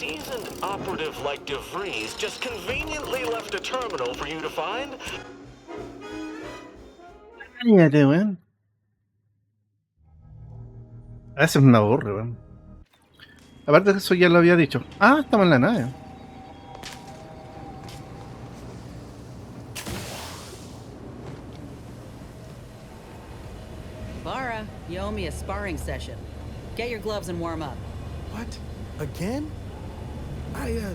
seasoned operative like DeVries just conveniently left a terminal for you to find? Cállate, weón. A veces me aburre, weón. Aparte de eso ya lo había dicho. Ah, estamos en la nave. Bara, you owe me a sparring session. Get your gloves and warm up. What? Again? I,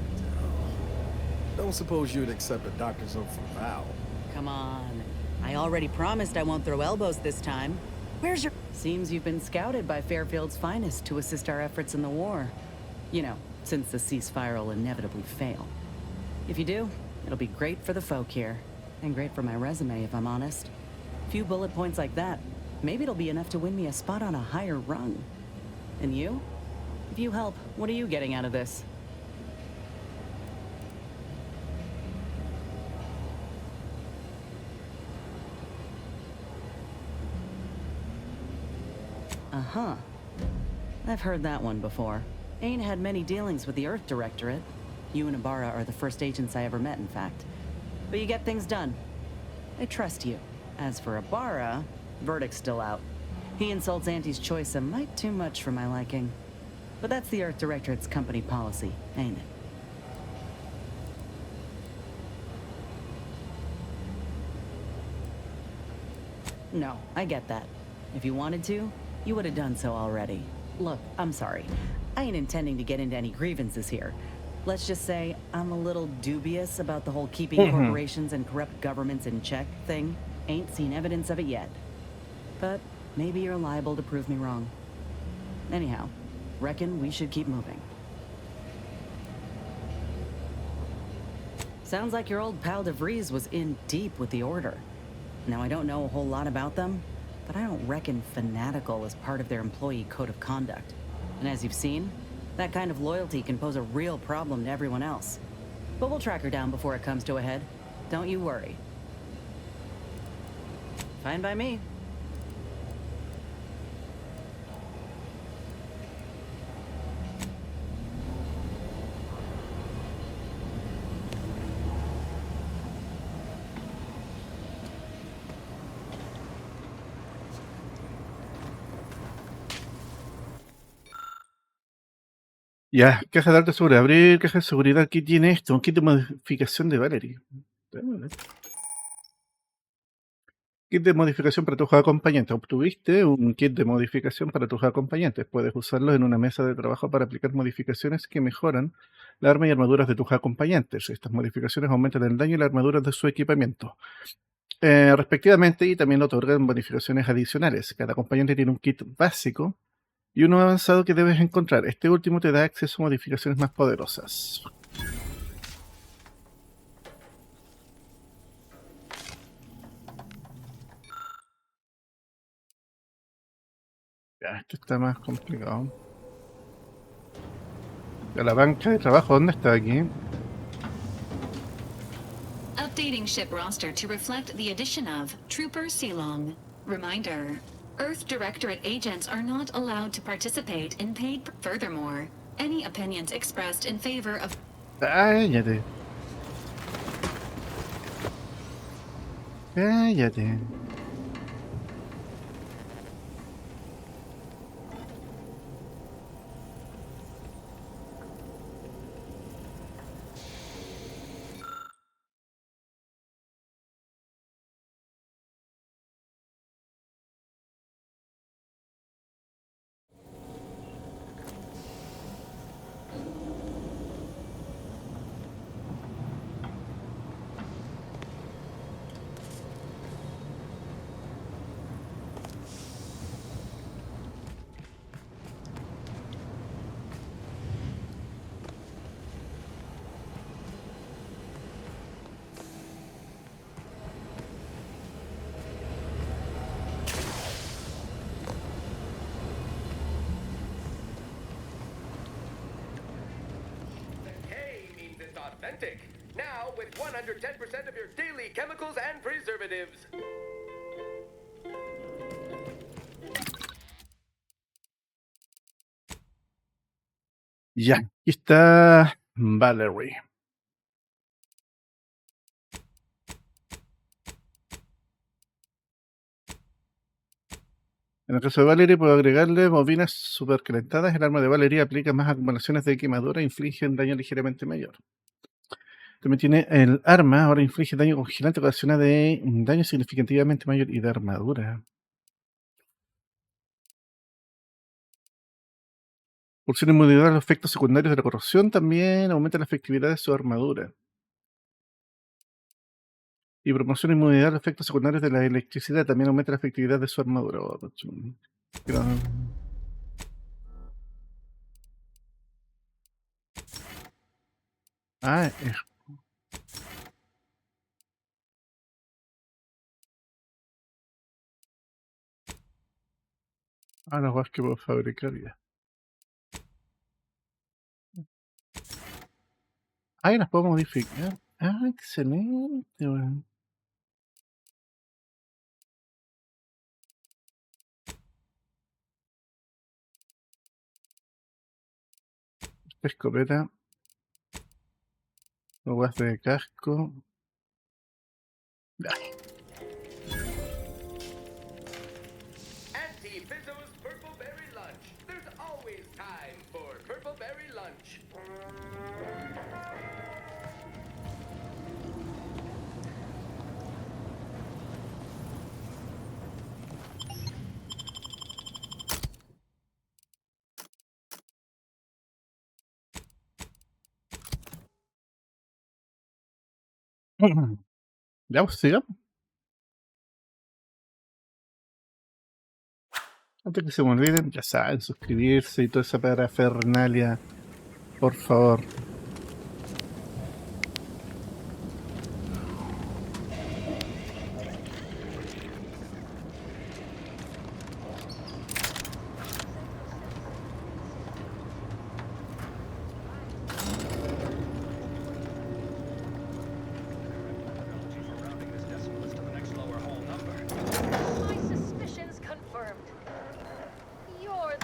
don't suppose you'd accept a doctor's oath for Val. Come on. I already promised I won't throw elbows this time. Where's your... Seems you've been scouted by Fairfield's finest to assist our efforts in the war. You know, since the ceasefire will inevitably fail. If you do, it'll be great for the folk here. And great for my resume, if I'm honest. Few bullet points like that. Maybe it'll be enough to win me a spot on a higher rung. And you? If you help, what are you getting out of this? Uh-huh. I've heard that one before. Ain't had many dealings with the Earth Directorate. You and Ibarra are the first agents I ever met, in fact. But you get things done. I trust you. As for Ibarra, verdict's still out. He insults Auntie's choice a mite too much for my liking. But that's the Earth Directorate's company policy, ain't it? No, I get that. If you wanted to, you would have done so already. Look, I'm sorry. I ain't intending to get into any grievances here. Let's just say I'm a little dubious about the whole keeping corporations and corrupt governments in check thing. Ain't seen evidence of it yet. But maybe you're liable to prove me wrong. Anyhow, reckon we should keep moving. Sounds like your old pal DeVries was in deep with the Order. Now, I don't know a whole lot about them, but I don't reckon fanatical is part of their employee code of conduct. And as you've seen, that kind of loyalty can pose a real problem to everyone else. But we'll track her down before it comes to a head. Don't you worry. Fine by me. Ya, caja de alta seguridad. Abrir caja de seguridad. ¿Qué tiene esto? Un kit de modificación de Valerie. Kit de modificación para tus acompañantes. Obtuviste un kit de modificación para tus acompañantes. Puedes usarlo en una mesa de trabajo para aplicar modificaciones que mejoran la arma y armaduras de tus acompañantes. Estas modificaciones aumentan el daño y la armadura de su equipamiento, respectivamente, y también otorgan bonificaciones adicionales. Cada acompañante tiene un kit básico y uno avanzado que debes encontrar. Este último te da acceso a modificaciones más poderosas. Ya, esto está más complicado. Ya, la banca de trabajo, ¿dónde está aquí? Updating ship roster to reflect the addition of Trooper Silong. Reminder: Earth Directorate agents are not allowed to participate in paid... Furthermore, any opinions expressed in favor of... Cállate. Cállate. Authentic. Now with 110% of your daily chemicals and preservatives. Ya, aquí está Valerie. En el caso de Valerie, puedo agregarle bobinas supercalentadas. El arma de Valerie aplica más acumulaciones de quemadura e inflige un daño ligeramente mayor. También tiene el arma, ahora inflige daño congelante, ocasiona de un daño significativamente mayor y de armadura. Pulsión inmunidad a los efectos secundarios de la corrosión también aumenta la efectividad de su armadura. Y proporciona inmunidad a los efectos secundarios de la electricidad también aumenta la efectividad de su armadura. Pero- Ah, las cosas que puedo fabricar ya. Ah, y las puedo modificar. Ah, excelente, weón. Esta escopeta, hojas de casco. Auntie Bizzo's Purple Berry Lunch. There's always time for Purple Berry Lunch. Ya, pues sigamos. Antes que se me olviden, ya saben, suscribirse y toda esa parafernalia. Por favor. My suspicions confirmed. You're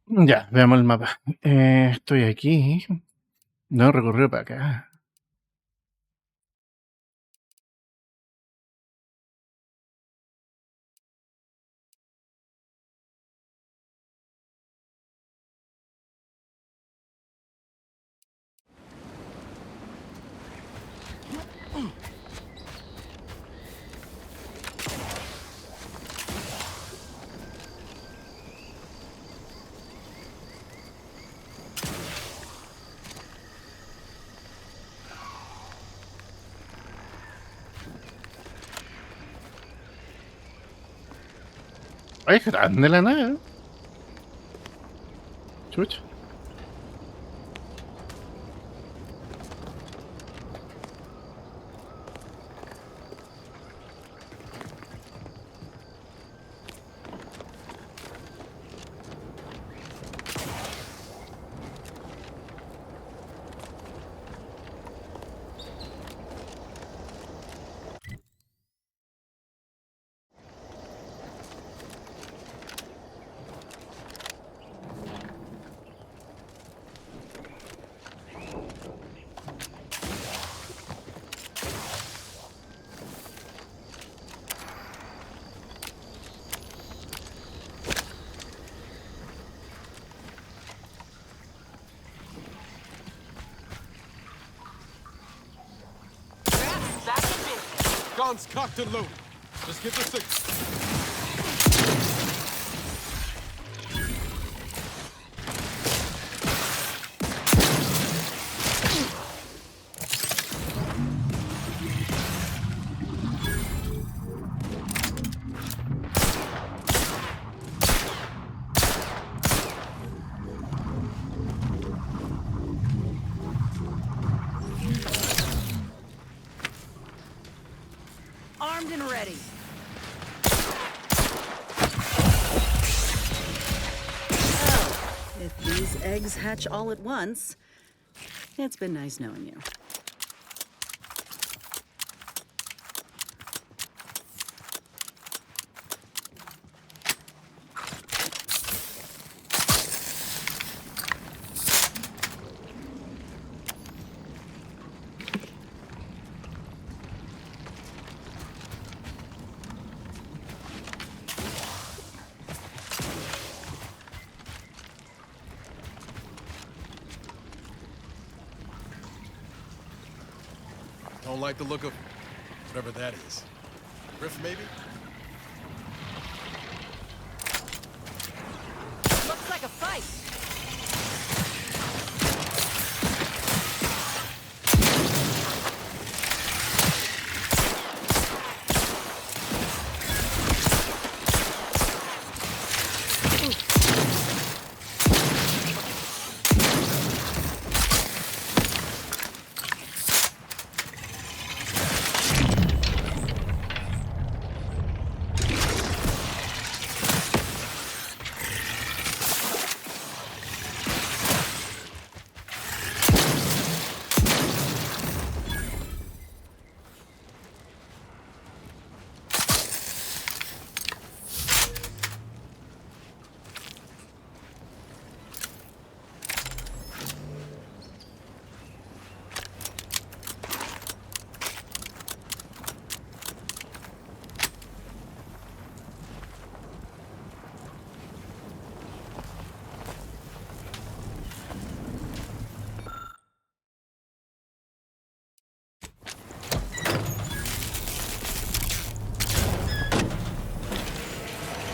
Ya, veamos el mapa. Estoy aquí. No recorrió para acá. Ay, es grande la nave. Chucha. Guns cocked and loaded. Just get the signal. Armed and ready. Oh, if these eggs hatch all at once, it's been nice knowing you. Don't like the look of whatever that is. Rift, maybe? Looks like a fight.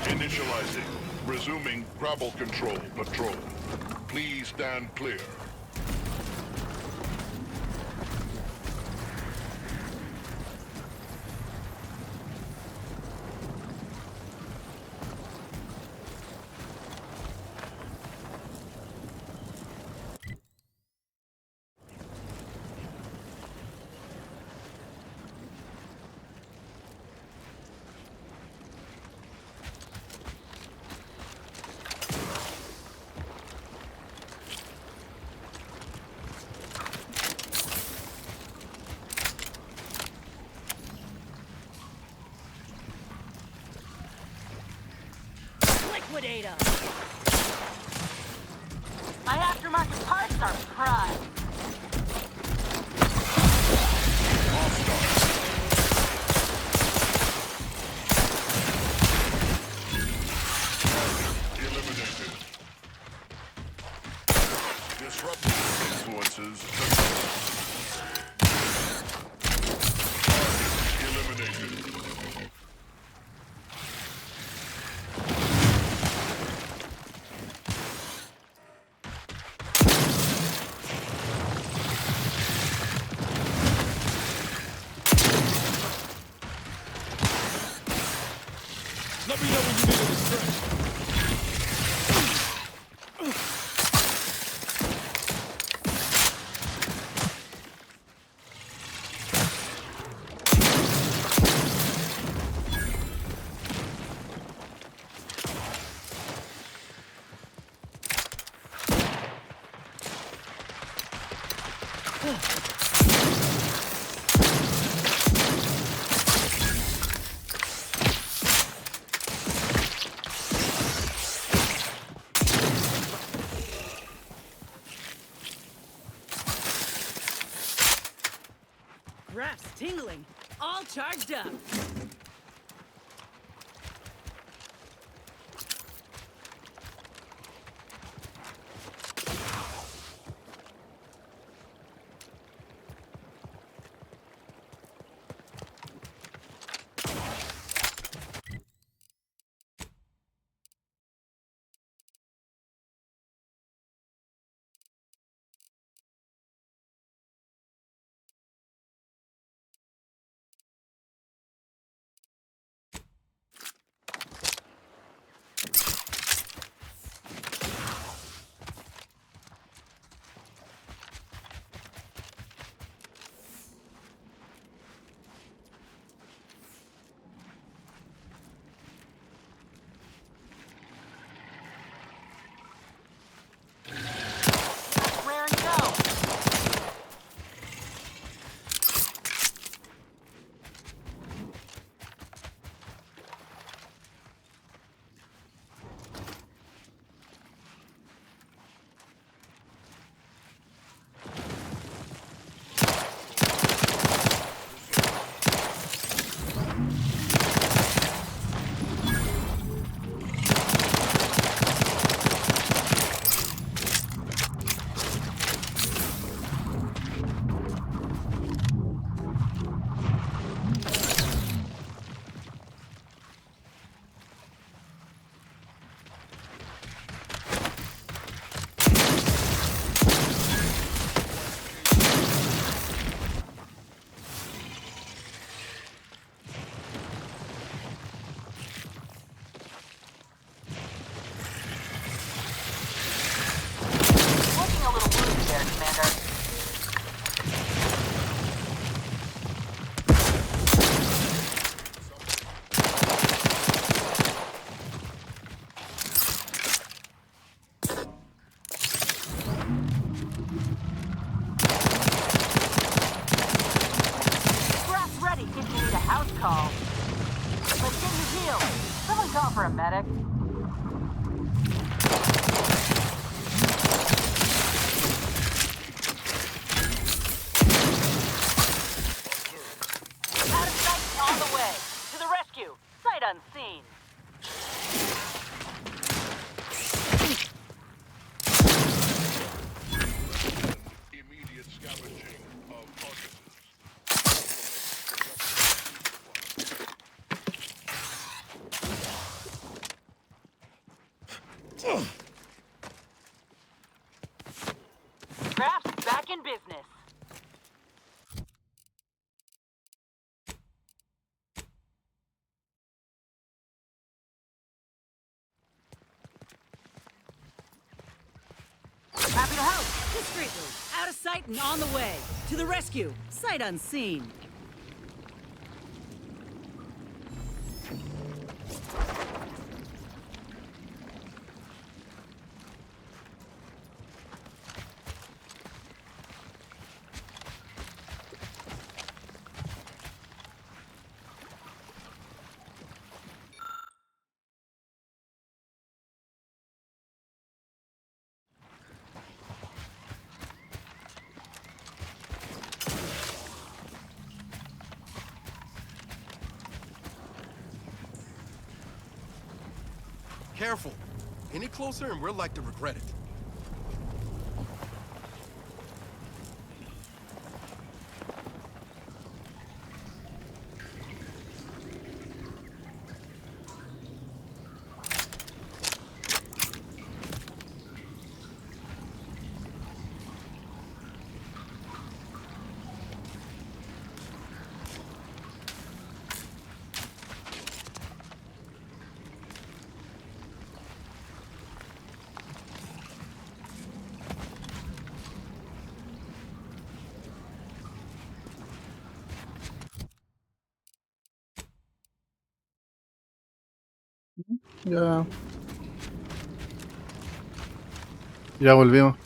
Initializing. Resuming grapple control patrol. Please stand clear. Liquidate 'em. My aftermarket parts are prime. Eliminated. Disruptive influences. Eliminated. Let me know when you need a distraction. Graphs tingling. All charged up. call. Let's get you healed. Someone call for a medic. Out of sight, on the way. To the rescue. Sight unseen. Immediate scavenging of carcasses. Craft's back in business. Happy to help. Discreetly. Out of sight and on the way. To the rescue. Sight unseen. Careful. Any closer and we'll like to regret it. Ya. Ya volvimos.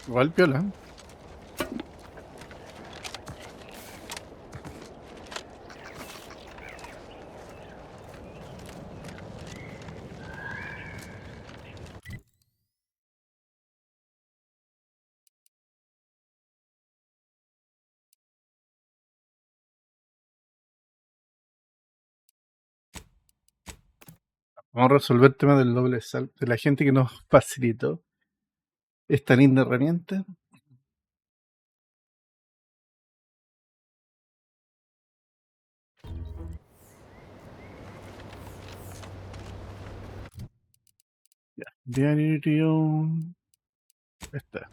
Igual piola. Vamos a resolver el tema del doble salto. De la gente que nos facilitó esta linda herramienta. Ya. Diario. Está.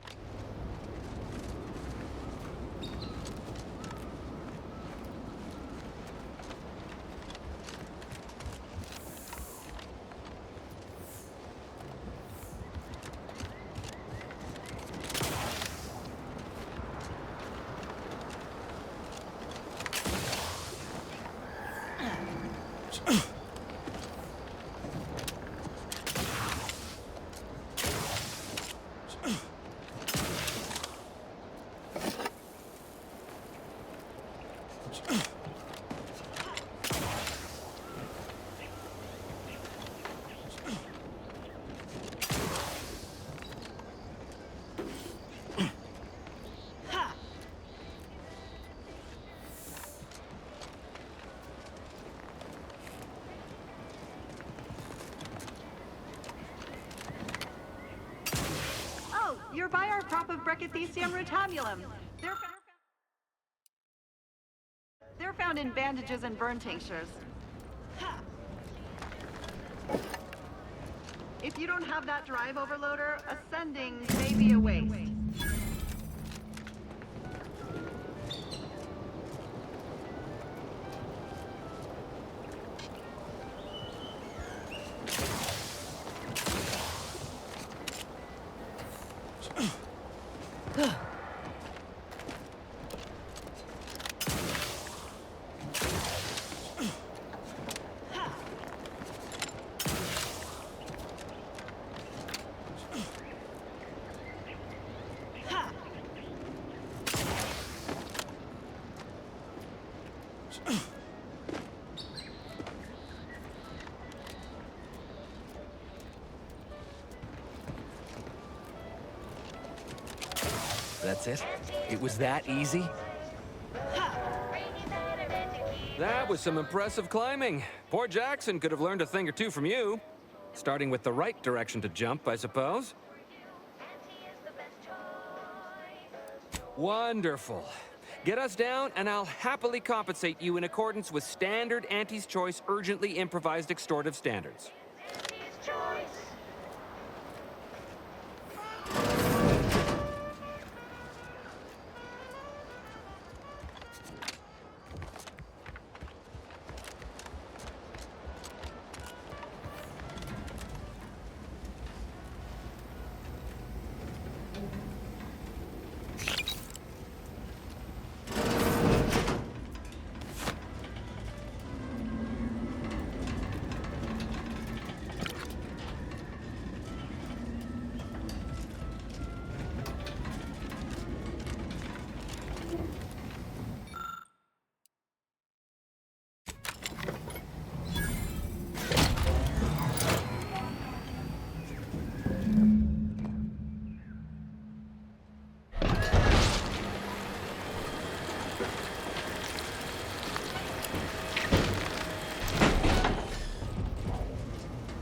You're by our prop of Brachythecium rotabulum. They're found in bandages and burn tinctures. If you don't have that drive overloader, ascending may be a waste. That's it? It was that easy? That was some impressive climbing. Poor Jackson could have learned a thing or two from you. Starting with the right direction to jump, I suppose. Wonderful. Get us down, and I'll happily compensate you in accordance with standard Auntie's Choice urgently improvised extortive standards.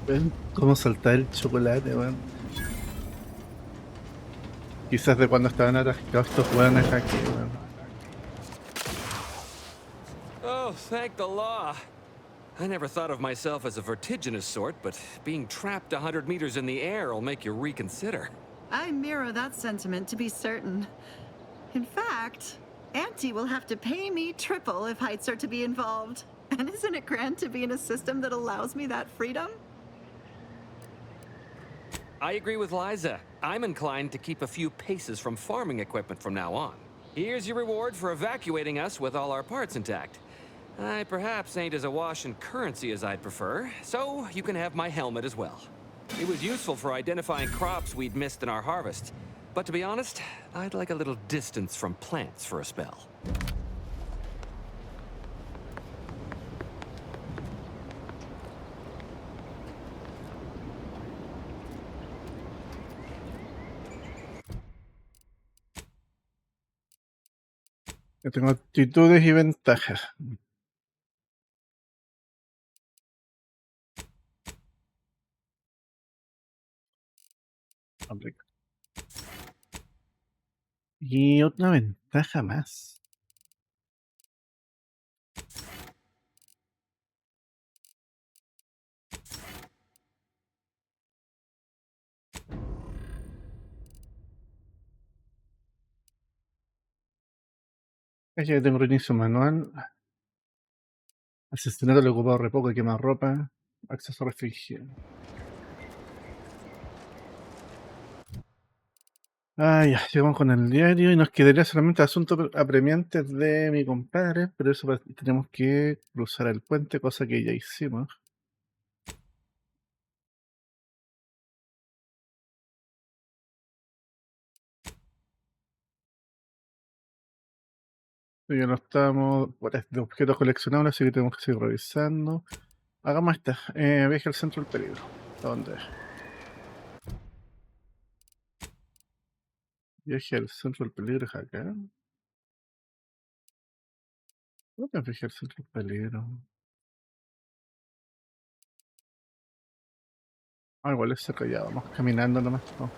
¿Ven cómo saltar el chocolate, weón? Quizás de cuando estaban atascados estos weones aquí, weón. Oh, thank the law. I never thought of myself as a vertiginous sort, but being trapped 100 meters in the air will make you reconsider. I mirror that sentiment, to be certain. In fact, Auntie will have to pay me triple if heights are to be involved. And isn't it grand to be in a system that allows me that freedom? I agree with Liza. I'm inclined to keep a few paces from farming equipment from now on. Here's your reward for evacuating us with all our parts intact. I perhaps ain't as awash in currency as I'd prefer, so you can have my helmet as well. It was useful for identifying crops we'd missed in our harvest. But to be honest, I'd like a little distance from plants for a spell. Yo tengo actitudes y ventajas. Aplica. Y otra ventaja más. Ya tengo reinicio manual. Asesinado le he ocupado re poco, quema ropa. Acceso restringido. Ya, llegamos con el diario y nos quedaría solamente asuntos apremiantes de mi compadre, pero eso tenemos que cruzar el puente, cosa que ya hicimos. Ya no estamos de objetos coleccionables, así que tenemos que seguir revisando. Hagamos esta, viaje al centro del peligro. ¿Dónde? Viaje al centro del peligro es acá. ¿Dónde es viaje al centro del peligro? Igual es cerca, ya vamos caminando nomás. No.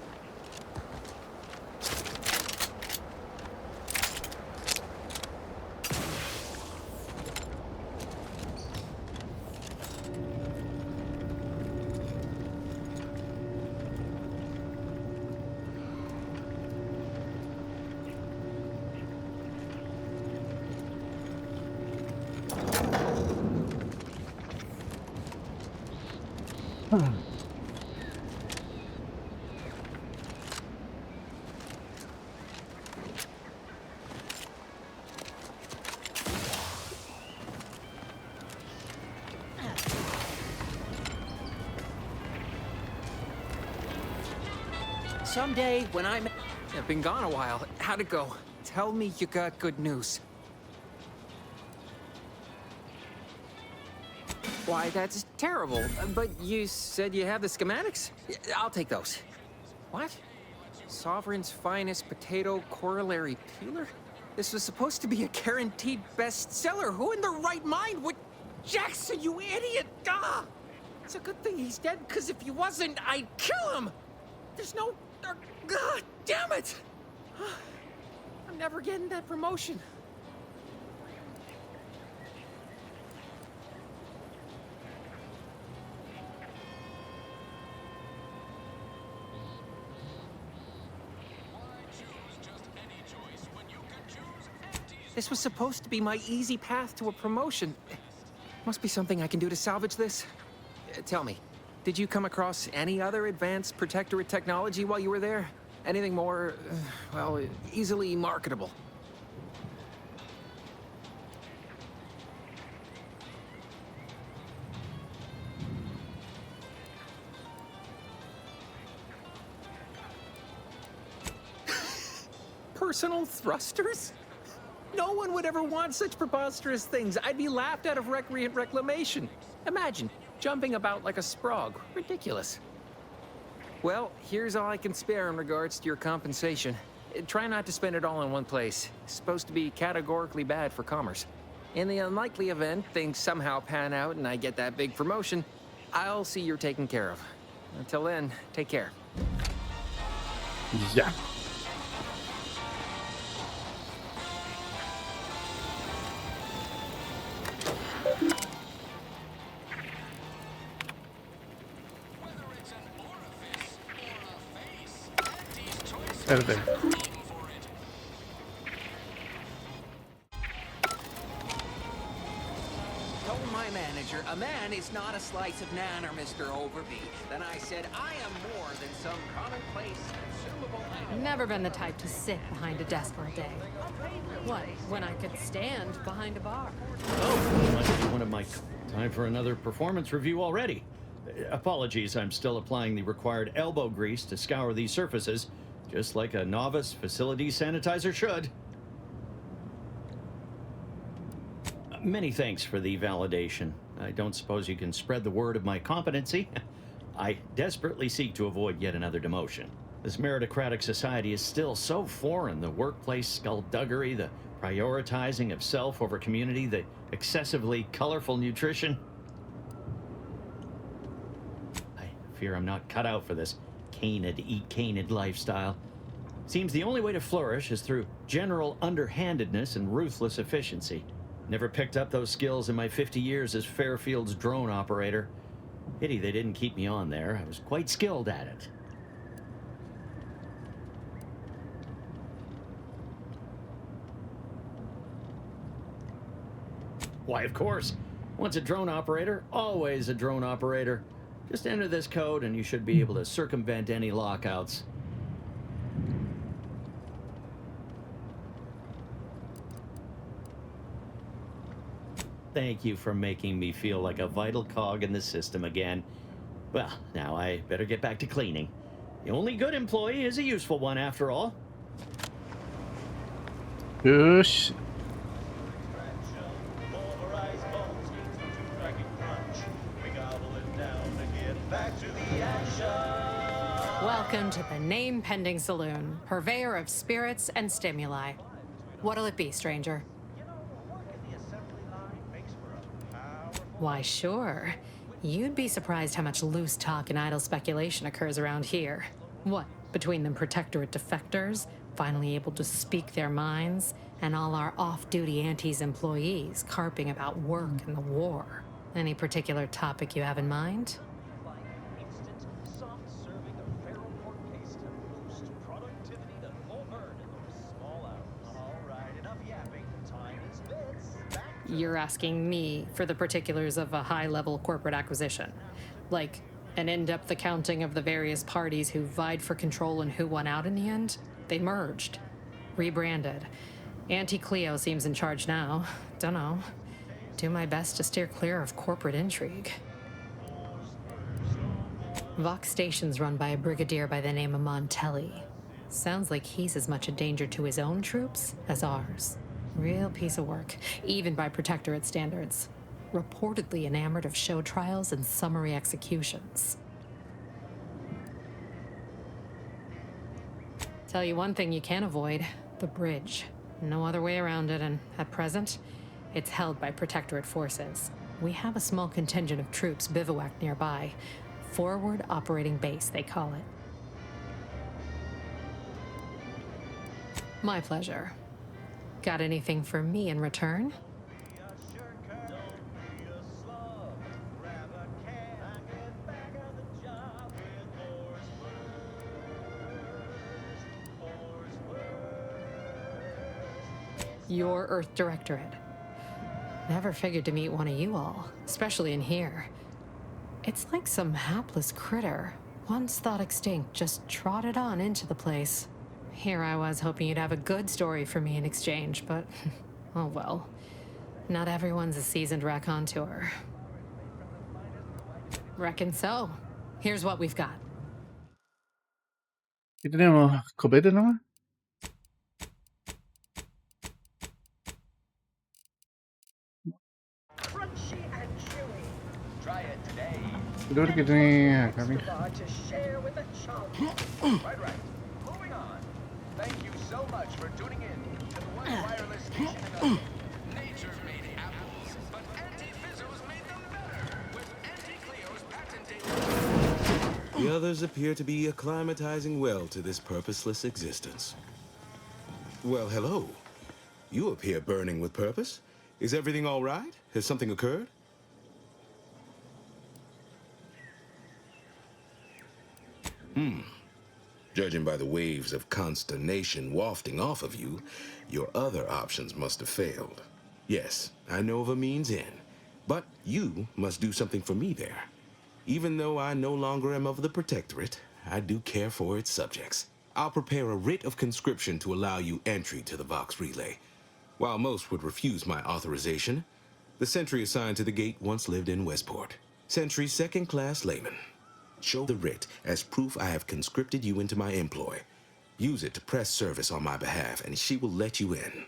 Someday, when I've been gone a while. How'd it go? Tell me you got good news. Why, that's terrible. But you said you have the schematics? I'll take those. What? Sovereign's finest potato corollary peeler? This was supposed to be a guaranteed bestseller. Who in their right mind would... Jackson, you idiot! Ah! It's a good thing he's dead, because if he wasn't, I'd kill him! There's no... God damn it! I'm never getting that promotion. This was supposed to be my easy path to a promotion. Must be something I can do to salvage this. Tell me, did you come across any other advanced protectorate technology while you were there? Anything more, well, easily marketable? Personal thrusters? No one would ever want such preposterous things. I'd be laughed out of recreant reclamation. Imagine, jumping about like a sprog. Ridiculous. Well, here's all I can spare in regards to your compensation. Try not to spend it all in one place. It's supposed to be categorically bad for commerce. In the unlikely event things somehow pan out and I get that big promotion, I'll see you're taken care of. Until then, take care. Ya. Espérate. Told my manager, a man is not a slice of nanner, Mr. Overby. Then I said, I am more than some commonplace, consumable animal. Never been the type to sit behind a desk all day. What, when I could stand behind a bar? Oh, must be one of my... Time for another performance review already. Apologies, I'm still applying the required elbow grease to scour these surfaces, just like a novice facility sanitizer should. Many thanks for the validation. I don't suppose you can spread the word of my competency. I desperately seek to avoid yet another demotion. This meritocratic society is still so foreign. The workplace skullduggery, the prioritizing of self over community, the excessively colorful nutrition. I fear I'm not cut out for this canid, eat canid lifestyle. Seems the only way to flourish is through general underhandedness and ruthless efficiency. Never picked up those skills in my 50 years as Fairfield's drone operator. Pity they didn't keep me on there. I was quite skilled at it. Why, of course. Once a drone operator, always a drone operator. Just enter this code and you should be able to circumvent any lockouts. Thank you for making me feel like a vital cog in the system again. Well, now I better get back to cleaning. The only good employee is a useful one after all. Gosh. Welcome to the name-pending saloon, purveyor of spirits and stimuli. What'll it be, stranger? Why, sure. You'd be surprised how much loose talk and idle speculation occurs around here. What, between them protectorate defectors, finally able to speak their minds, and all our off-duty Antes employees carping about work and the war? Any particular topic you have in mind? You're asking me for the particulars of a high-level corporate acquisition. Like an in-depth accounting of the various parties who vied for control and who won out in the end? They merged. Rebranded. Auntie Cleo seems in charge now. Dunno. Do my best to steer clear of corporate intrigue. Vox Station's run by a brigadier by the name of Montelli. Sounds like he's as much a danger to his own troops as ours. Real piece of work, even by protectorate standards. reportedly enamored of show trials and summary executions. Tell you one thing you can't avoid, the bridge. No other way around it, and at present, it's held by Protectorate forces. We have a small contingent of troops bivouacked nearby. Forward Operating Base, they call it. My pleasure. Got anything for me in return? Your Earth Directorate. Never figured to meet one of you all, especially in here. It's like some hapless critter, once thought extinct, just trotted on into the place. Here I was hoping you'd have a good story for me in exchange, but oh well. Not everyone's a seasoned raconteur. Reckon so. Here's what we've got. Aquí tenemos copete nomás. Crunchy and chewy. Try it today. Creo que tiene acá, mira. To share with a chunk. Right. Moving on. Thank you so much for tuning in to the one wireless station in the Nature made apples, but anti-fizzos made them better with anti-Cleo's patented. The others appear to be acclimatizing well to this purposeless existence. Well, hello. You appear burning with purpose. Is everything all right? Has something occurred? Judging by the waves of consternation wafting off of you, your other options must have failed. Yes, I know of a means in, but you must do something for me there. Even though I no longer am of the Protectorate, I do care for its subjects. I'll prepare a writ of conscription to allow you entry to the Vox Relay. While most would refuse my authorization, the sentry assigned to the gate once lived in Westport. Sentry second-class layman. Show the writ as proof I have conscripted you into my employ. Use it to press service on my behalf, and she will let you in.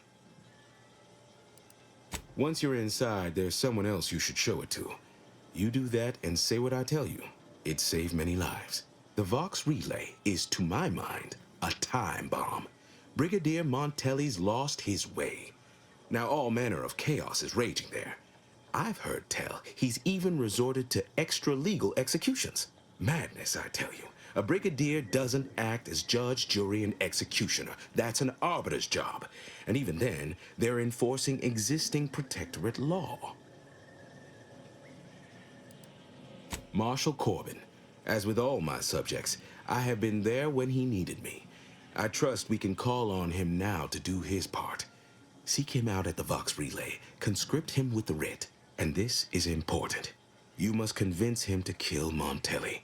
Once you're inside, there's someone else you should show it to. You do that and say what I tell you. It saved many lives. The Vox Relay is, to my mind, a time bomb. Brigadier Montelli's lost his way. Now all manner of chaos is raging there. I've heard tell he's even resorted to extra-legal executions. Madness, I tell you. A brigadier doesn't act as judge, jury, and executioner. That's an arbiter's job. And even then, they're enforcing existing Protectorate law. Marshal Corbin. As with all my subjects, I have been there when he needed me. I trust we can call on him now to do his part. Seek him out at the Vox Relay, conscript him with the writ, and this is important. You must convince him to kill Montelli.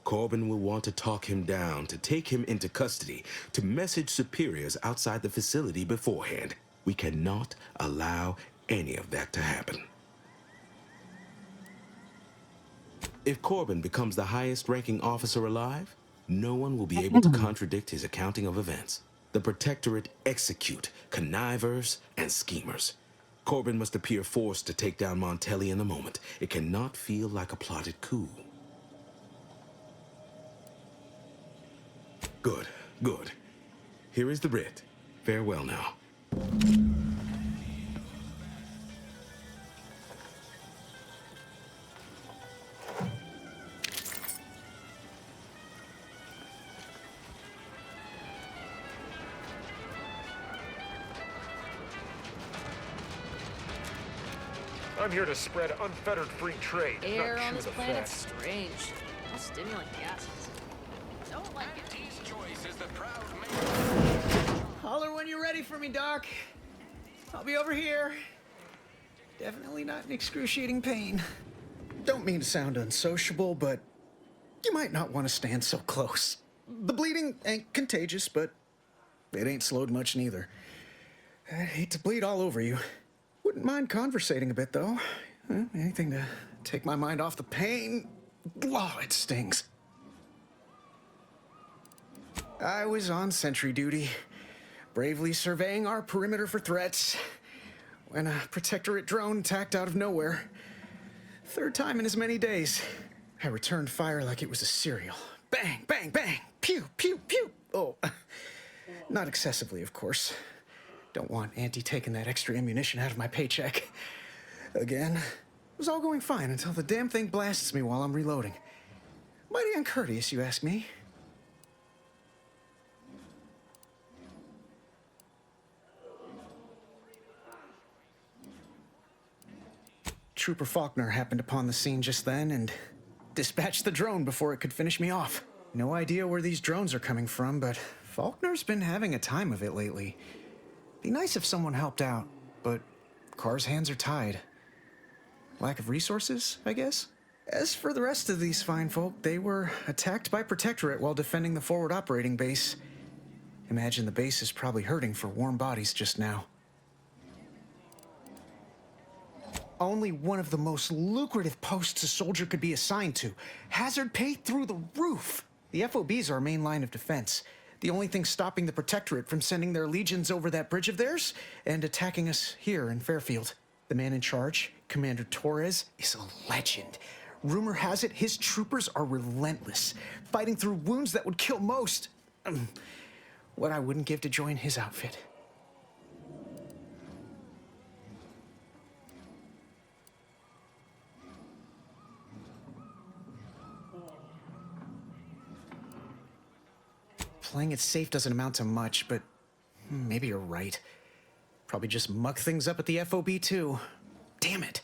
Corbin will want to talk him down, to take him into custody, to message superiors outside the facility beforehand. We cannot allow any of that to happen. If Corbin becomes the highest-ranking officer alive, no one will be able to contradict his accounting of events. The Protectorate execute connivers and schemers. Corbin must appear forced to take down Montelli in a moment. It cannot feel like a plotted coup. Good, good. Here is the writ. Farewell now. I'm here to spread unfettered free trade. Air not on chew this the planet's fat. strange. No stimulant gases. Don't like it. Choice is the proud maker. Holler when you're ready for me, Doc. I'll be over here. Definitely not in excruciating pain. Don't mean to sound unsociable, but you might not want to stand so close. The bleeding ain't contagious, but it ain't slowed much neither. I'd hate to bleed all over you. Wouldn't mind conversating a bit, though. Anything to take my mind off the pain. Oh, it stings. I was on sentry duty, bravely surveying our perimeter for threats, when a Protectorate drone attacked out of nowhere. Third time in as many days. I returned fire like it was a cereal. Bang, bang, bang. Pew, pew, pew. Oh, not excessively, of course. Don't want Auntie taking that extra ammunition out of my paycheck. Again. It was all going fine until the damn thing blasts me while I'm reloading. Mighty uncourteous, you ask me. Trooper Faulkner happened upon the scene just then and dispatched the drone before it could finish me off. No idea where these drones are coming from, but Faulkner's been having a time of it lately. Be nice if someone helped out, but Carr's hands are tied. Lack of resources, I guess? As for the rest of these fine folk, they were attacked by Protectorate while defending the forward operating base. Imagine the base is probably hurting for warm bodies just now. Only one of the most lucrative posts a soldier could be assigned to. Hazard pay through the roof. The FOB's our main line of defense. The only thing stopping the Protectorate from sending their legions over that bridge of theirs and attacking us here in Fairfield. The man in charge, Commander Torres, is a legend. Rumor has it his troopers are relentless, fighting through wounds that would kill most. What I wouldn't give to join his outfit. Playing it safe doesn't amount to much, but maybe you're right. Probably just muck things up at the FOB too. Damn it.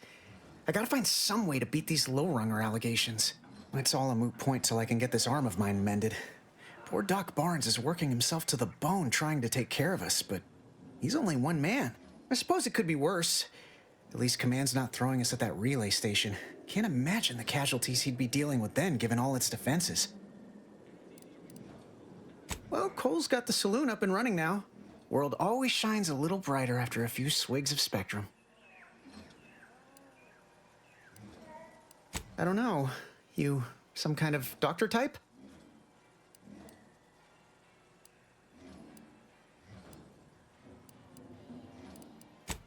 I gotta find some way to beat these low-runger allegations. It's all a moot point till I can get this arm of mine mended. Poor Doc Barnes is working himself to the bone trying to take care of us, but he's only one man. I suppose it could be worse. At least Command's not throwing us at that relay station. Can't imagine the casualties he'd be dealing with then, given all its defenses. Well, Cole's got the saloon up and running now. World always shines a little brighter after a few swigs of Spectrum. I don't know. You some kind of doctor type?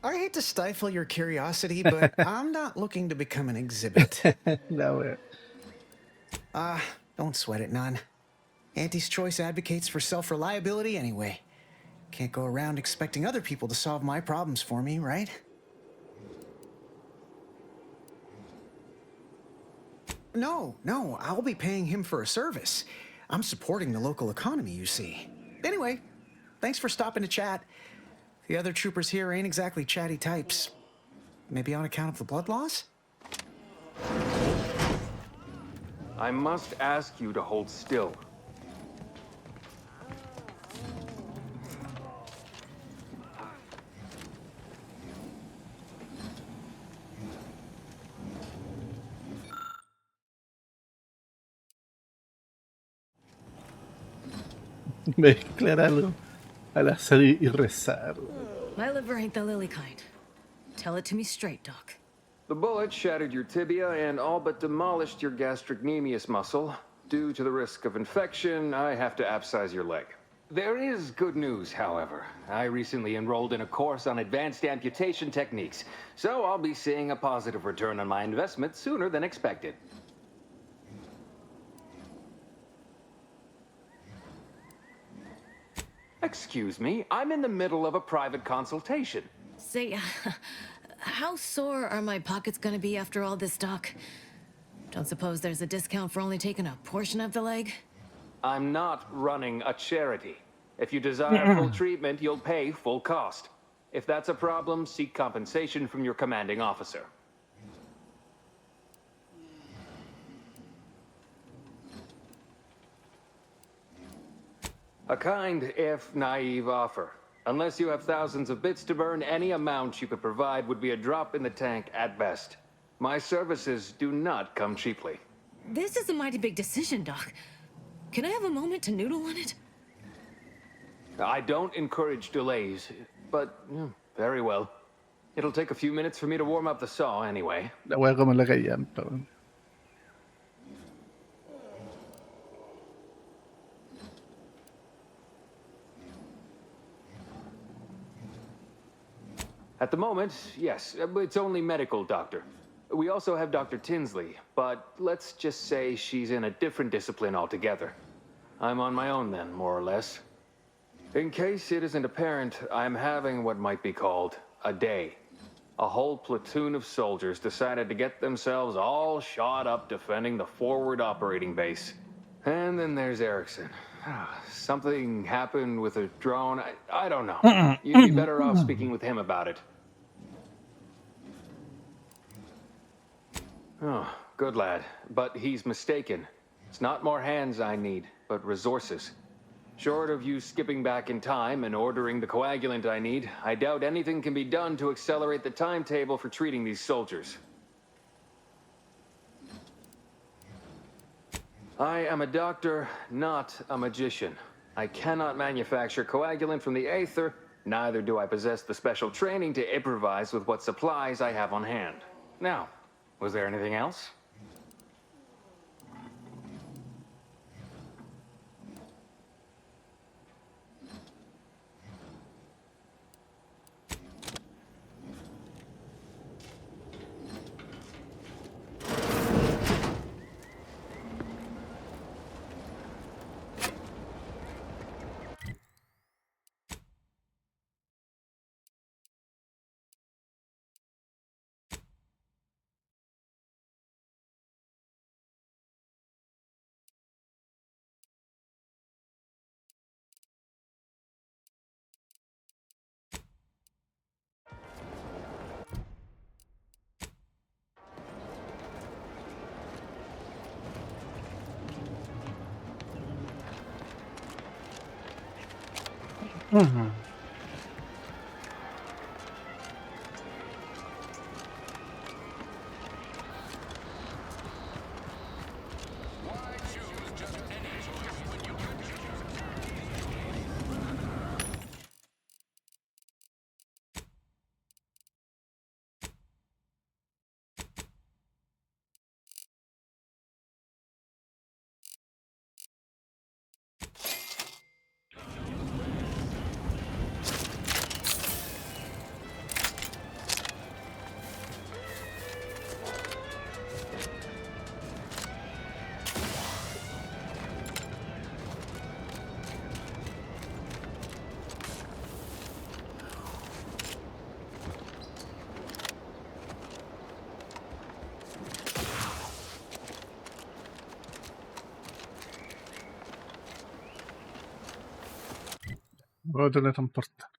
I hate to stifle your curiosity, but I'm not looking to become an exhibit. No. Don't sweat it none. Auntie's choice advocates for self-reliability anyway. Can't go around expecting other people to solve my problems for me, right? No, I'll be paying him for a service. I'm supporting the local economy, you see. Anyway, thanks for stopping to chat. The other troopers here ain't exactly chatty types. Maybe on account of the blood loss? I must ask you to hold still. Mezclar algo al azar y rezar. My liver ain't the lily kind. Tell it to me straight, Doc. The bullet shattered your tibia and all but demolished your gastrocnemius muscle. Due to the risk of infection, I have to abscise your leg. There is good news, however. I recently enrolled in a course on advanced amputation techniques, so I'll be seeing a positive return on my investment sooner than expected. Excuse me, I'm in the middle of a private consultation. Say, how sore are my pockets gonna be after all this, Doc? Don't suppose there's a discount for only taking a portion of the leg? I'm not running a charity. If you desire full treatment, you'll pay full cost. If that's a problem, seek compensation from your commanding officer. A kind, if naive offer. Unless you have thousands of bits to burn, any amount you could provide would be a drop in the tank at best. My services do not come cheaply. This is a mighty big decision, Doc. Can I have a moment to noodle on it? I don't encourage delays, but very well. It'll take a few minutes for me to warm up the saw anyway. La voy a comer la callampa. At the moment, yes. It's only medical, Doctor. We also have Dr. Tinsley, but let's just say she's in a different discipline altogether. I'm on my own then, more or less. In case it isn't apparent, I'm having what might be called a day. A whole platoon of soldiers decided to get themselves all shot up defending the forward operating base. And then there's Erickson. Something happened with a drone. I don't know. You'd be better off speaking with him about it. Oh, good lad. But he's mistaken. It's not more hands I need, but resources. Short of you skipping back in time and ordering the coagulant I need, I doubt anything can be done to accelerate the timetable for treating these soldiers. I am a doctor, not a magician. I cannot manufacture coagulant from the aether, neither do I possess the special training to improvise with what supplies I have on hand. Now, was there anything else? Voy a teletransportar.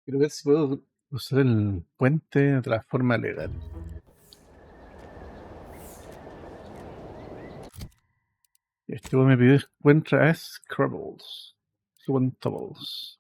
Quiero ver si puedo usar el puente de otra forma legal. Este me pidió encuentra a Scrabbles. Subuntables.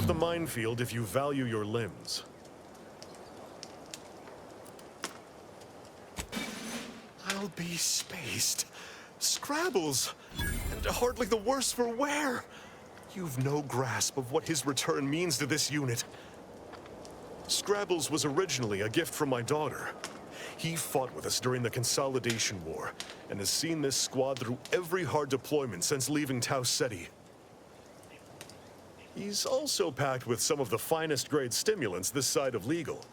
The minefield if you value your limbs. I'll be spaced. Scrabbles. And hardly the worse for wear. You've no grasp of what his return means to this unit. Scrabbles was originally a gift from my daughter. He fought with us during the Consolidation War, and has seen this squad through every hard deployment since leaving Tau Ceti. He's also packed with some of the finest grade stimulants this side of legal.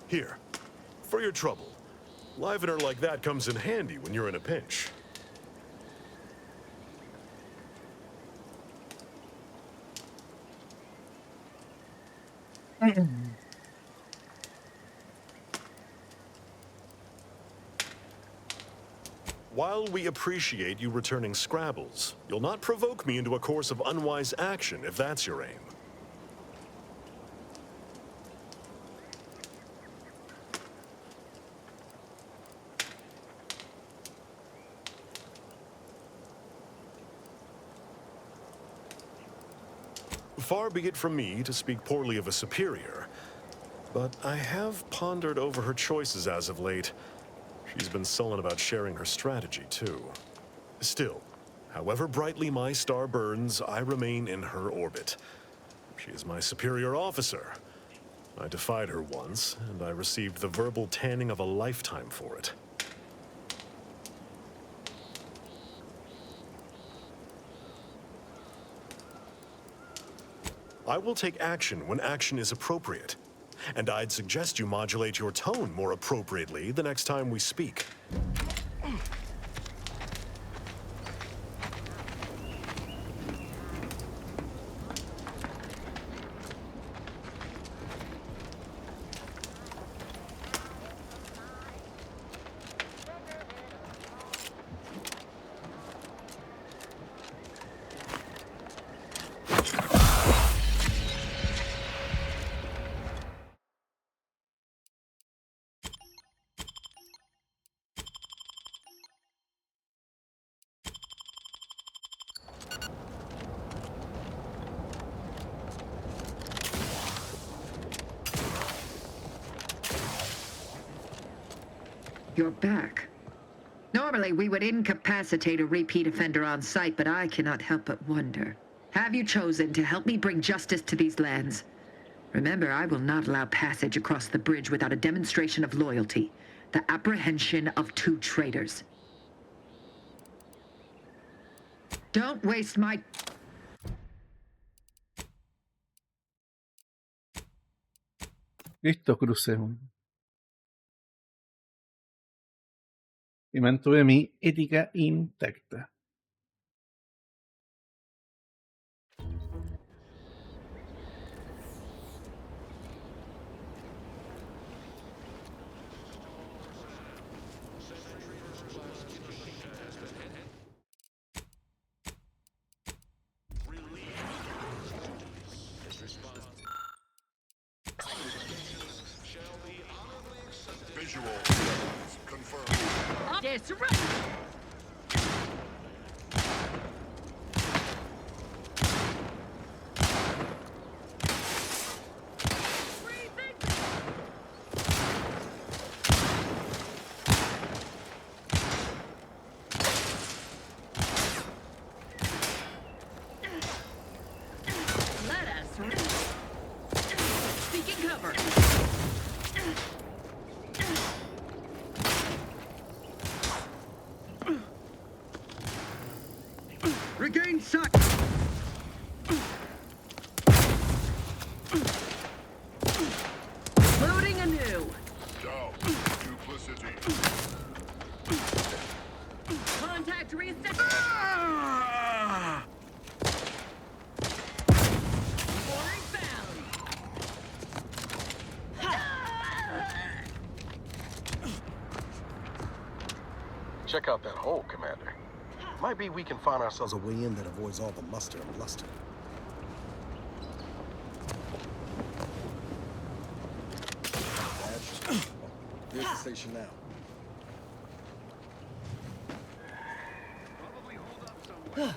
Here, for your trouble. Livener like that comes in handy when you're in a pinch. While we appreciate you returning Scrabbles, you'll not provoke me into a course of unwise action if that's your aim. Far be it from me to speak poorly of a superior, but I have pondered over her choices as of late. She's been sullen about sharing her strategy, too. Still, however brightly my star burns, I remain in her orbit. She is my superior officer. I defied her once, and I received the verbal tanning of a lifetime for it. I will take action when action is appropriate. And I'd suggest you modulate your tone more appropriately the next time we speak. You're back. Normally, we would incapacitate a repeat offender on sight, but I cannot help but wonder. Have you chosen to help me bring justice to these lands? Remember, I will not allow passage across the bridge without a demonstration of loyalty. The apprehension of 2 traitors. Don't waste my... Listo, crucé. Y mantuve mi ética intacta. Visual confirmed. Disrupt! Let us rip. Seeking cover. Regain sight. Loading anew. Doubt. Duplicity. Contact reset. Warning found. Check out that hole, Commander. Might be we can find ourselves a way in that avoids all the muster and bluster. Here's the station now. Probably hold up somewhere.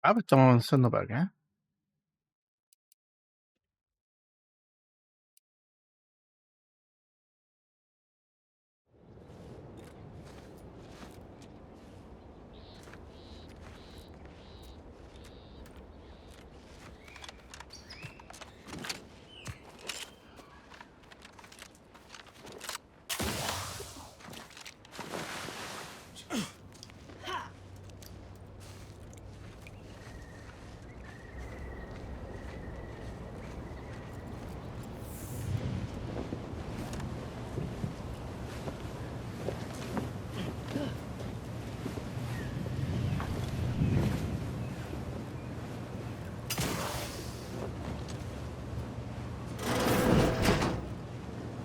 Ah, pues estamos avanzando para acá.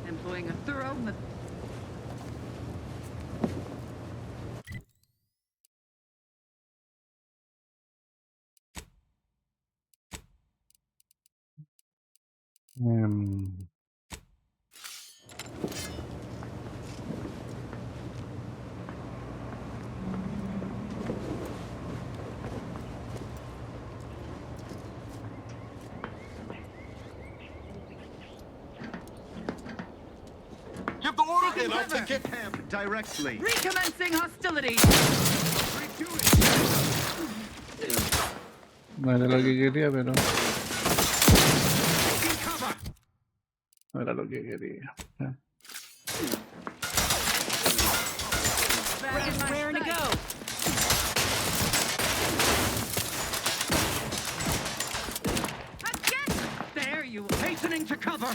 Employing a thorough Em, Give the order and I'll take it directly. Recommencing hostilities. no era lo que quería, pero... No era lo que quería. Ya. Raring to go. There you hastening to cover.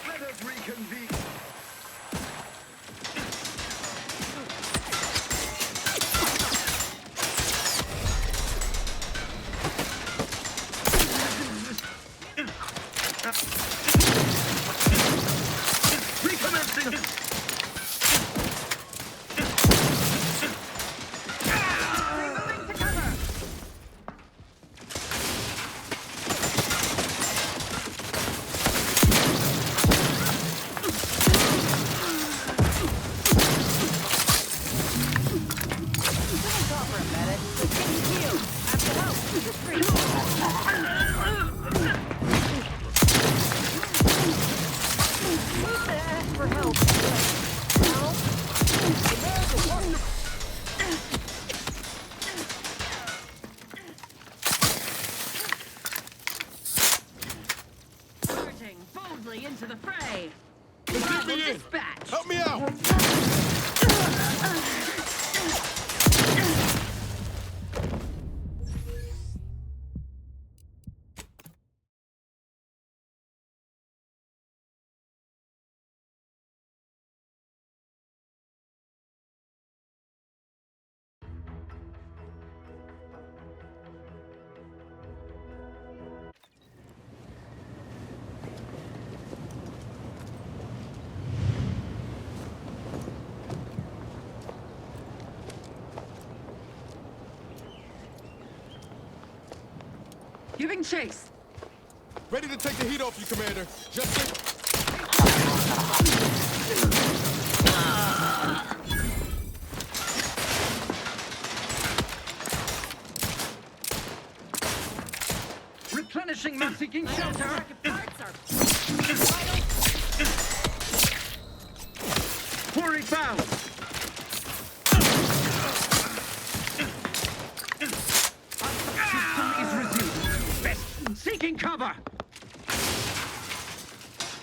Let us reconvene. Recommencing. Charging boldly into the fray. Dispatch. Help me out. Giving chase. Ready to take the heat off you, Commander. Just Replenishing my seeking shelter. Quarry found. System is resumed. Best seeking cover.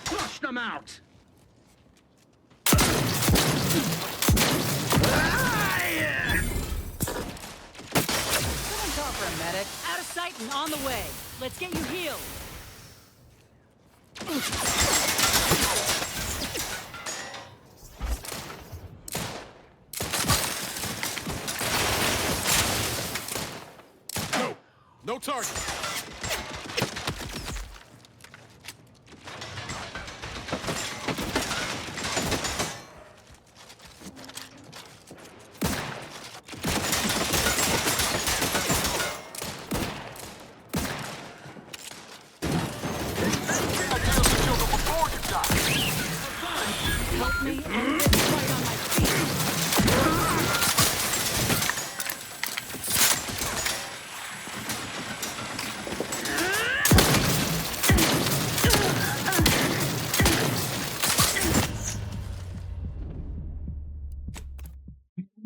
Flush them out. Someone call for a medic. Out of sight and on the way. Let's get you healed. No target.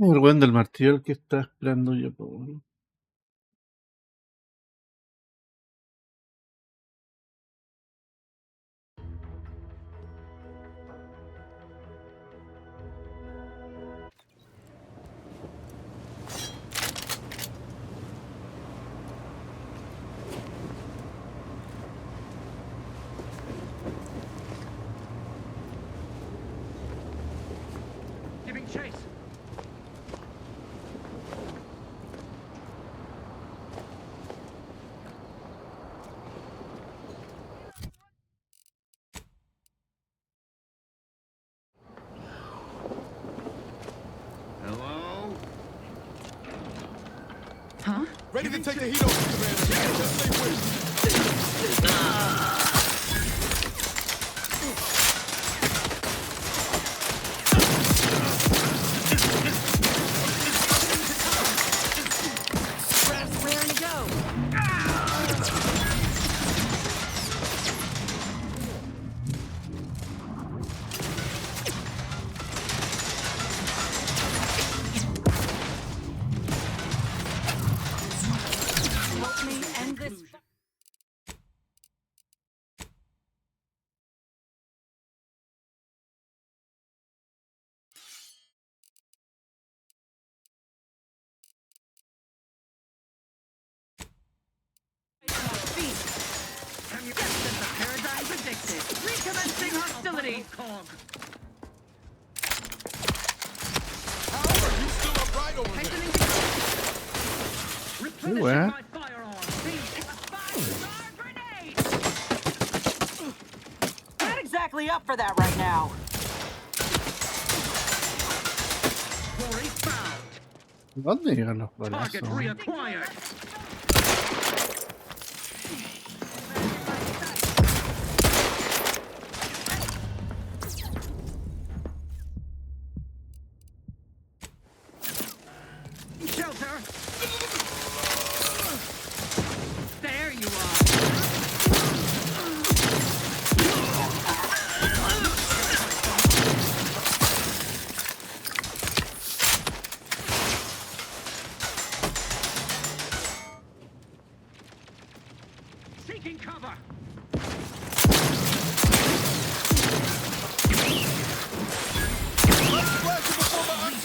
El weón del martillo el que está esperando yo, po, weón. Giving chase. Hello? Huh? Ready to take the heat off, Commander. Just stay with me. Raring to go. Help me end this. Can you guess the paradigm predicted? Recommencing hostility. How are you still upright over there? Qué weá. Not exactly up for that right now. ¿Dónde llegan los Target balazos? reacquired. Shelter. There you are. Seeking cover. Let's splash it before my eyes.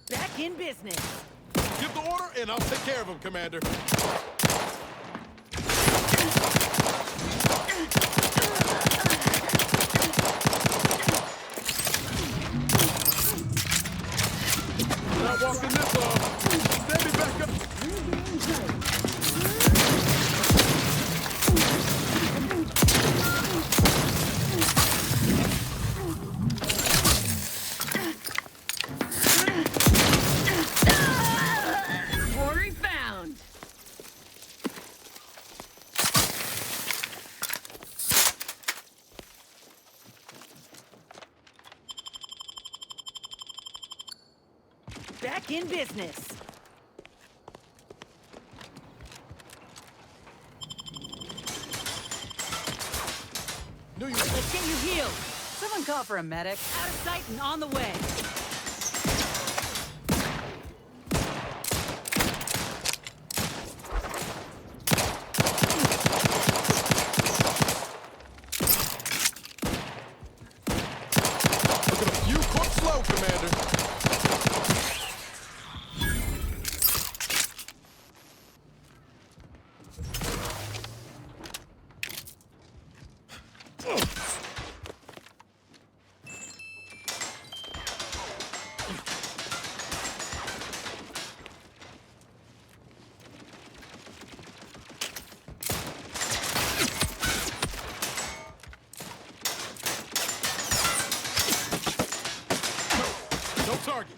Back in business. Give the order, and I'll take care of him, Commander. back in business. Let's get you healed. Someone call for a medic. Out of sight and on the way. You cook slow, Commander. No target.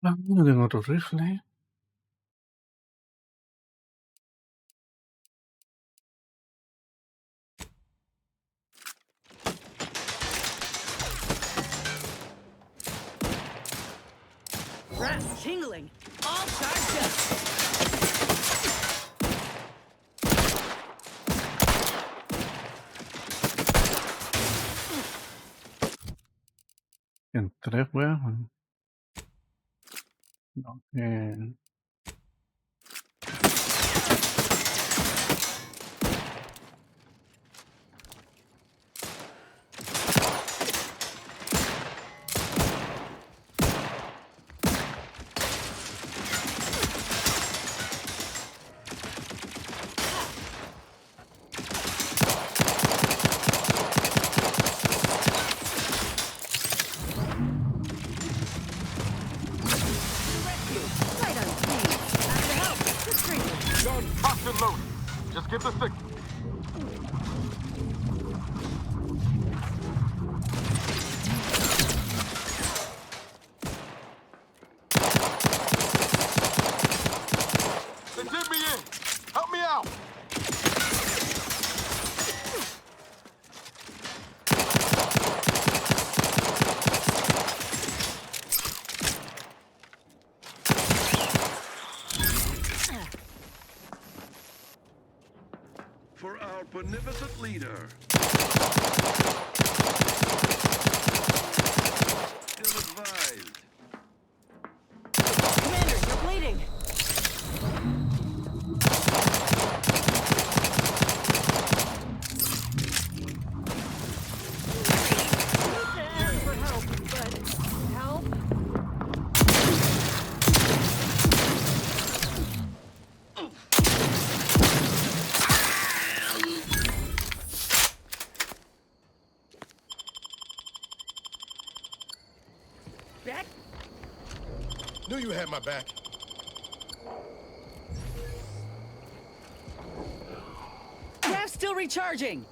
Ah, no tengo otro rifle. Rats tingling. All charged up. En 3 weón. No, Right on speed. After help. Just screaming. Gun cocked and loaded. Just give the signal. They did me in. Help me out. For our beneficent leader. Still advised. Commander, you're bleeding. Need to ask for help, but help? Back? Knew you had my back. Gas still recharging.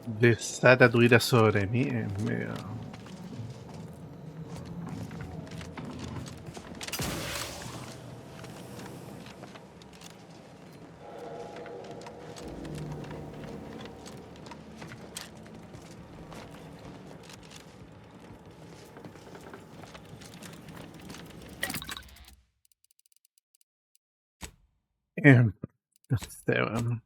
Desata tu ira sobre mí. Medio... no sé, weón.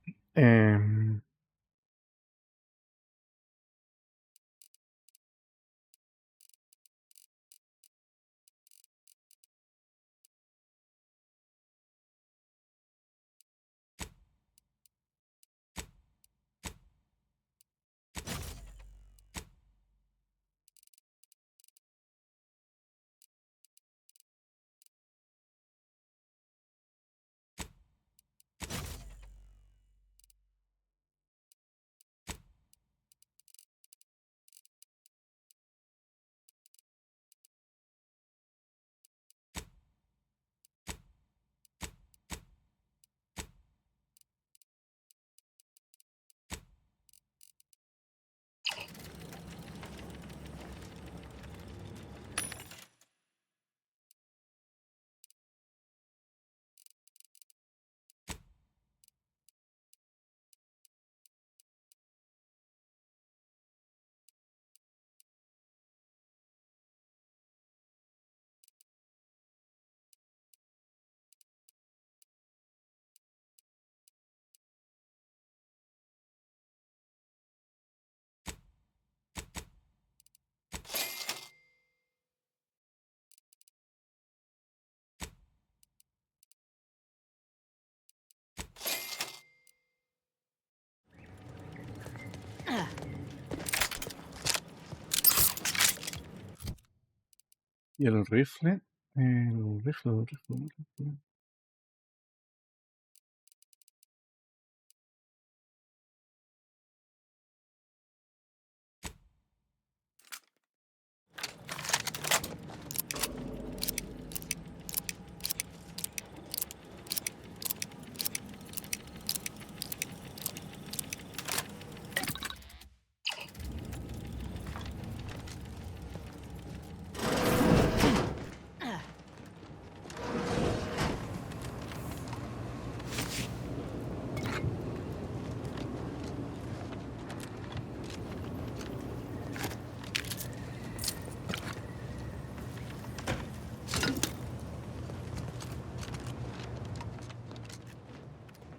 ¿Y el rifle? El rifle.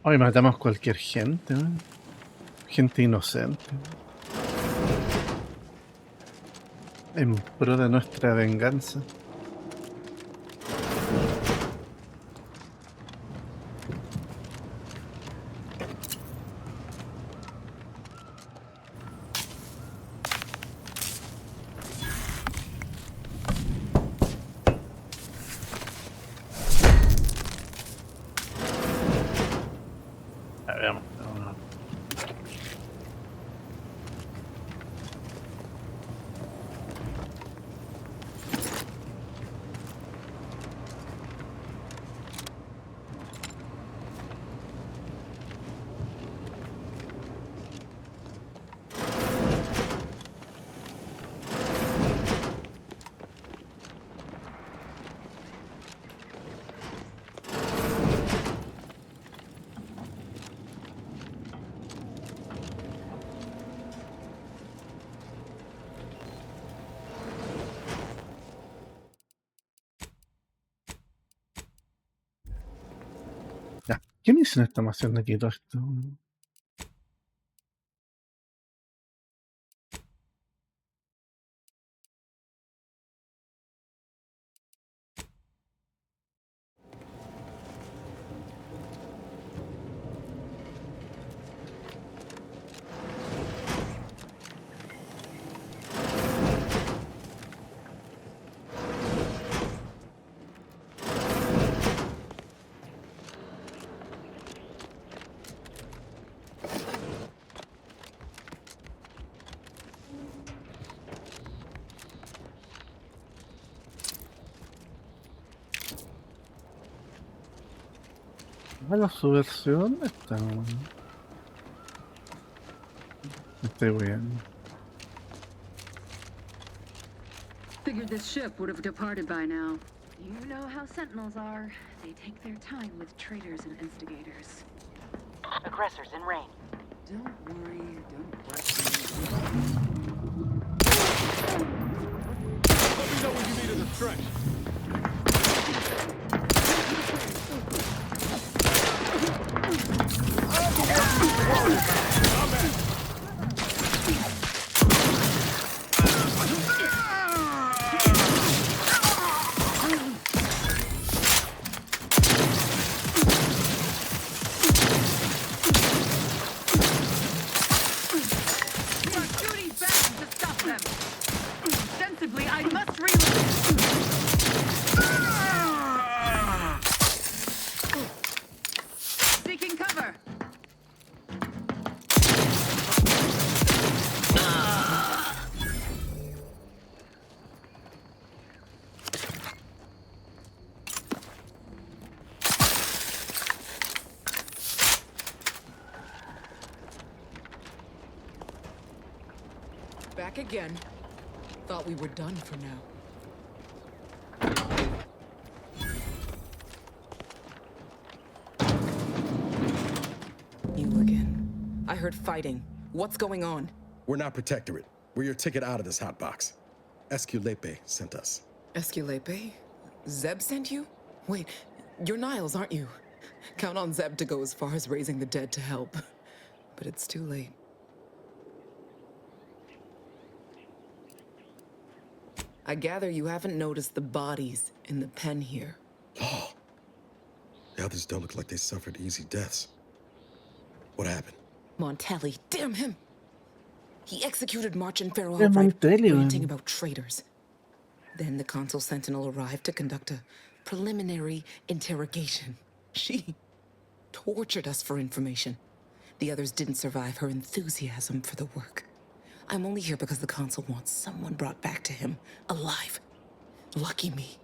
Hoy matamos cualquier gente, ¿no? Gente inocente. En pro de nuestra venganza. A ver, vamos. Ya, ¿qué misión estamos haciendo aquí todo esto? Ah, la subversión está. Estoy bien. Figured this ship would have departed by now. You know how Sentinels are. They take their time with traitors and instigators. Aggressors in range. Don't worry, don't question. Let me know when you need a distraction. Back again. Thought we were done for now. You again. I heard fighting. What's going on? We're not Protectorate. We're your ticket out of this hotbox. Esculepe sent us. Esculepe? Zeb sent you? Wait, you're Niles, aren't you? Count on Zeb to go as far as raising the dead to help. But it's too late. I gather you haven't noticed the bodies in the pen here. Oh. The others don't look like they suffered easy deaths. What happened? Montelli, damn him! He executed March and Pharaoh Yeah, outright, Montelli, ranting man. about traitors. Then the Consul Sentinel arrived to conduct a preliminary interrogation. She tortured us for information. The others didn't survive her enthusiasm for the work. I'm only here because the Consul wants someone brought back to him, alive. Lucky me.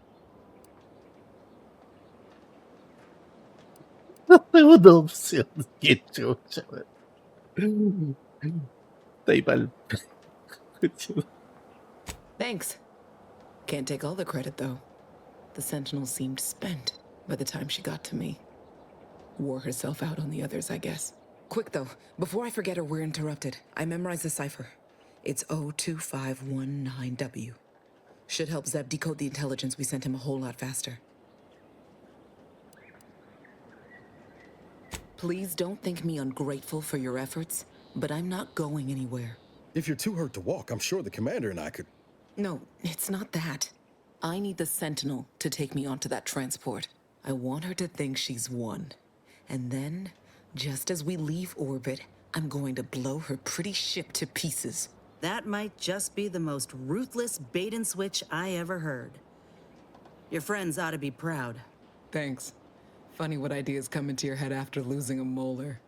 Segunda opción. Qué chucha, weón. Está ahí pa'l- Thanks. Can't take all the credit, though. The Sentinel seemed spent by the time she got to me. Wore herself out on the others, I guess. Quick, though. Before I forget or we're interrupted, I memorized the cipher. It's 02519W. Should help Zeb decode the intelligence we sent him a whole lot faster. Please don't think me ungrateful for your efforts, but I'm not going anywhere. If you're too hurt to walk, I'm sure the commander and I could... No, it's not that. I need the Sentinel to take me onto that transport. I want her to think she's won. And then, just as we leave orbit, I'm going to blow her pretty ship to pieces. That might just be the most ruthless bait and switch I ever heard. Your friends ought to be proud. Thanks. Funny what ideas come into your head after losing a molar.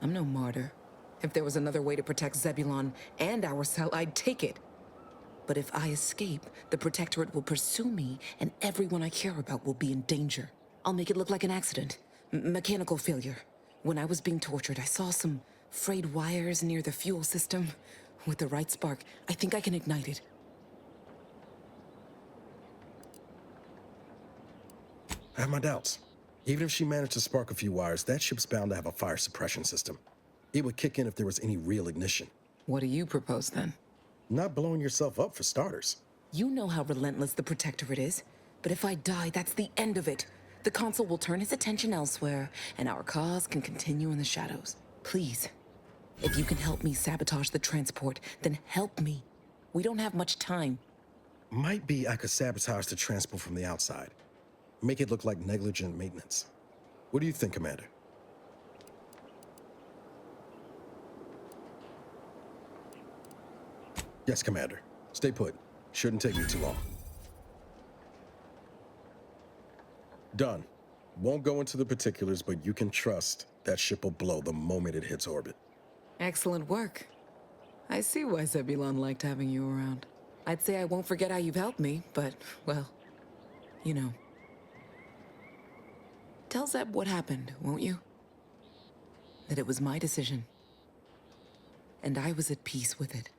I'm no martyr. If there was another way to protect Zebulon and our cell, I'd take it. But if I escape, the Protectorate will pursue me, and everyone I care about will be in danger. I'll make it look like an accident. Mechanical failure. When I was being tortured, I saw some frayed wires near the fuel system. With the right spark, I think I can ignite it. I have my doubts. Even if she managed to spark a few wires, that ship's bound to have a fire suppression system. It would kick in if there was any real ignition. What do you propose, then? Not blowing yourself up, for starters. You know how relentless the Protectorate is. But if I die, that's the end of it. The Consul will turn his attention elsewhere, and our cause can continue in the shadows. Please, if you can help me sabotage the transport, then help me. We don't have much time. Might be I could sabotage the transport from the outside. Make it look like negligent maintenance. What do you think, Commander? Yes, Commander. Stay put. Shouldn't take me too long. Done. Won't go into the particulars, but you can trust that ship will blow the moment it hits orbit. Excellent work. I see why Zebulon liked having you around. I'd say I won't forget how you've helped me, but, well, you know. Tell Zeb what happened, won't you? That it was my decision. And I was at peace with it.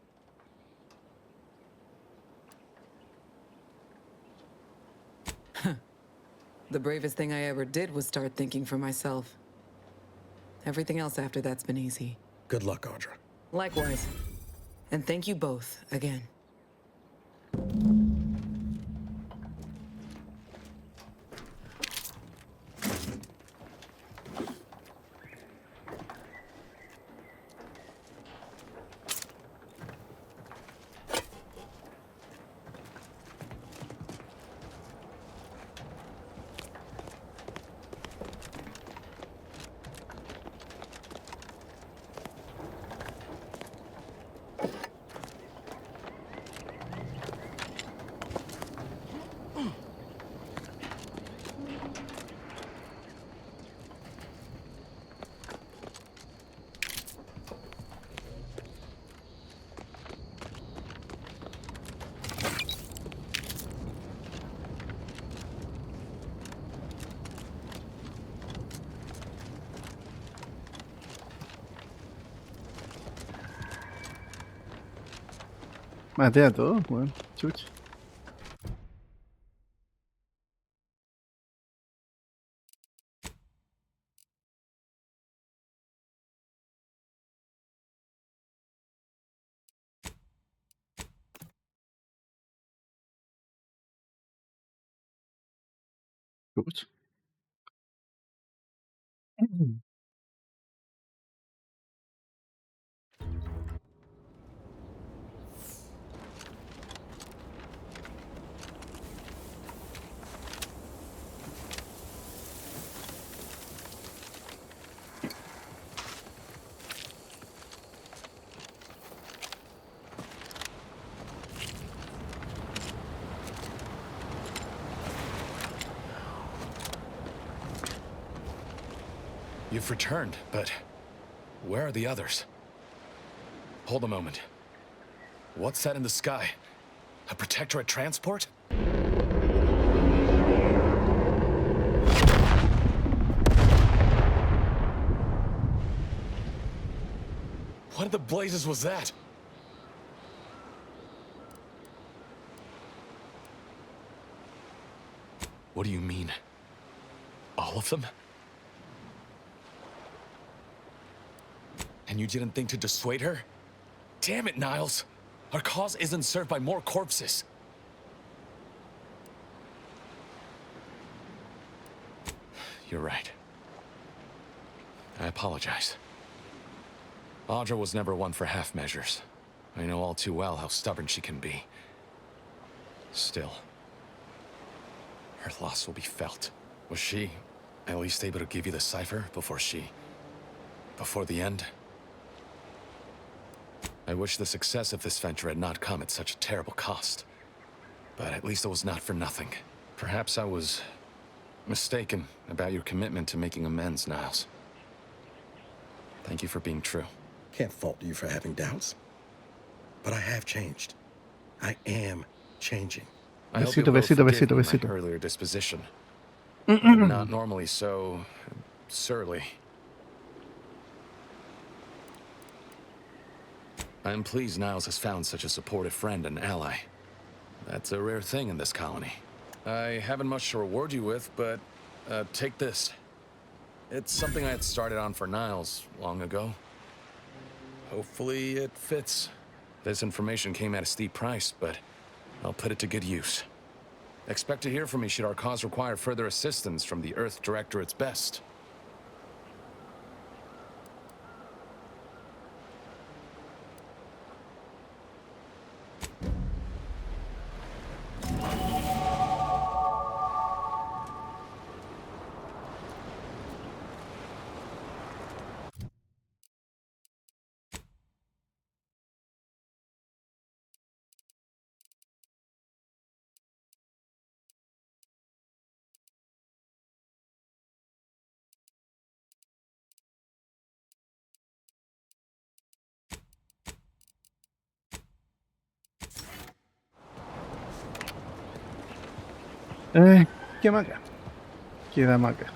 The bravest thing I ever did was start thinking for myself. Everything else after that's been easy. Good luck, Audra. Likewise. And thank you both again. Maté a todos, weón. Chuch. Chuch. You've returned, but where are the others? Hold a moment. What's that in the sky? A Protectorate transport? What in the blazes was that? What do you mean? All of them? And you didn't think to dissuade her? Damn it, Niles! Our cause isn't served by more corpses. You're right. I apologize. Audra was never one for half measures. I know all too well how stubborn she can be. Still, her loss will be felt. Was she at least able to give you the cipher before the end? I wish the success of this venture had not come at such a terrible cost. But at least it was not for nothing. Perhaps I was mistaken about your commitment to making amends, Niles. Thank you for being true. Can't fault you for having doubts. But I have changed. I am changing. I hope you'll both forgive me my earlier disposition. I'm not normally so surly. I'm pleased Niles has found such a supportive friend and ally. That's a rare thing in this colony. I haven't much to reward you with, but take this. It's something I had started on for Niles long ago. Hopefully it fits. This information came at a steep price, but I'll put it to good use. Expect to hear from me should our cause require further assistance from the Earth Directorate's best. ¿Qué maca? Queda maca.